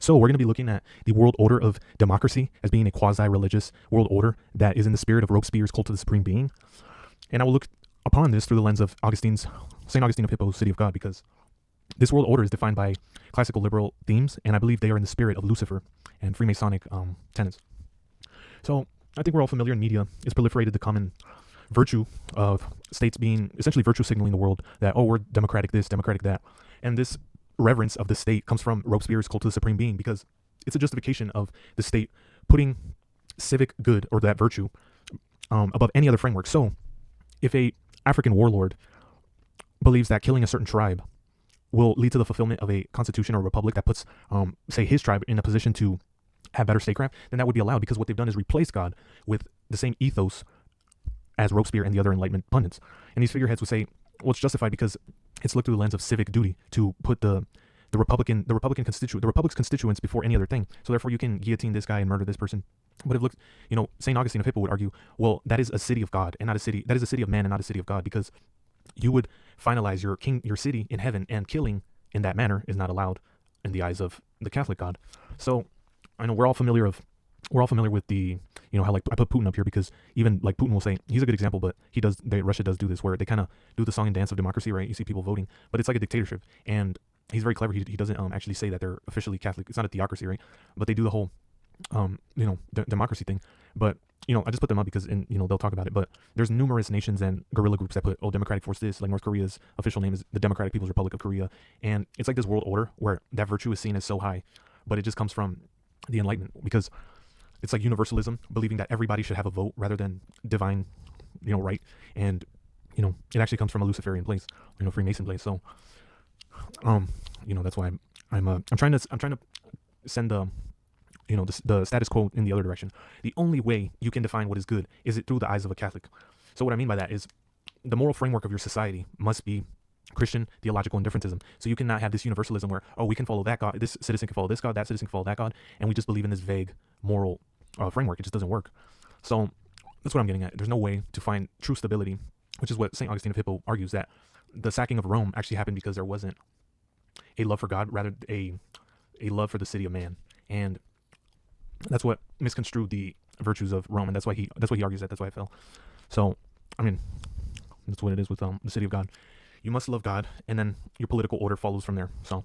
So we're going to be looking at the world order of democracy as being a quasi-religious world order that is in the spirit of Robespierre's cult of the supreme being. And I will look upon this through the lens of St. Augustine of Hippo's City of God, because this world order is defined by classical liberal themes, and I believe they are in the spirit of Lucifer and Freemasonic tenets. So I think we're all familiar in media. It's proliferated the common virtue of states being essentially virtue signaling the world that, oh, we're democratic this, democratic that. And this reverence of the state comes from Robespierre's cult of the supreme being, because it's a justification of the state putting civic good or that virtue above any other framework. So if a African warlord believes that killing a certain tribe will lead to the fulfillment of a constitution or a republic that puts, say, his tribe in a position to have better statecraft, then that would be allowed, because what they've done is replace God with the same ethos as Robespierre and the other Enlightenment pundits. And these figureheads would say, well, it's justified because it's looked through the lens of civic duty to put the Republic's constituents before any other thing. So therefore, you can guillotine this guy and murder this person. But if looked, St. Augustine of Hippo would argue, well, that is a city of God and not a city. That is a city of man and not a city of God, because you would finalize your city in heaven, and killing in that manner is not allowed in the eyes of the Catholic God. So I know we're all familiar with the, how, like, I put Putin up here because even like Putin will say he's a good example, but Russia does do this where they kind of do the song and dance of democracy, right? You see people voting, but it's like a dictatorship, and he's very clever. He doesn't actually say that they're officially Catholic. It's not a theocracy, right? But they do the whole democracy thing. But I just put them up because they'll talk about it. But there's numerous nations and guerrilla groups that put, oh, democratic force this, like North Korea's official name is the Democratic People's Republic of Korea, and it's like this world order where that virtue is seen as so high, but it just comes from the Enlightenment, because it's like universalism, believing that everybody should have a vote rather than divine, right. And it actually comes from a Luciferian place, Freemason place. So that's why I'm trying to send the status quo in the other direction. The only way you can define what is good is it through the eyes of a Catholic. So what I mean by that is the moral framework of your society must be Christian theological indifferentism. So you cannot have this universalism where, oh, we can follow that God, this citizen can follow this God, that citizen can follow that God, and we just believe in this vague moral framework. It just doesn't work. So that's what I'm getting at. There's no way to find true stability, which is what St. Augustine of Hippo argues, that the sacking of Rome actually happened because there wasn't a love for God, rather a love for the city of man. And that's what misconstrued the virtues of Rome, and that's why he argues that. That's why it fell. So, I mean, that's what it is with the city of God. You must love God, and then your political order follows from there. So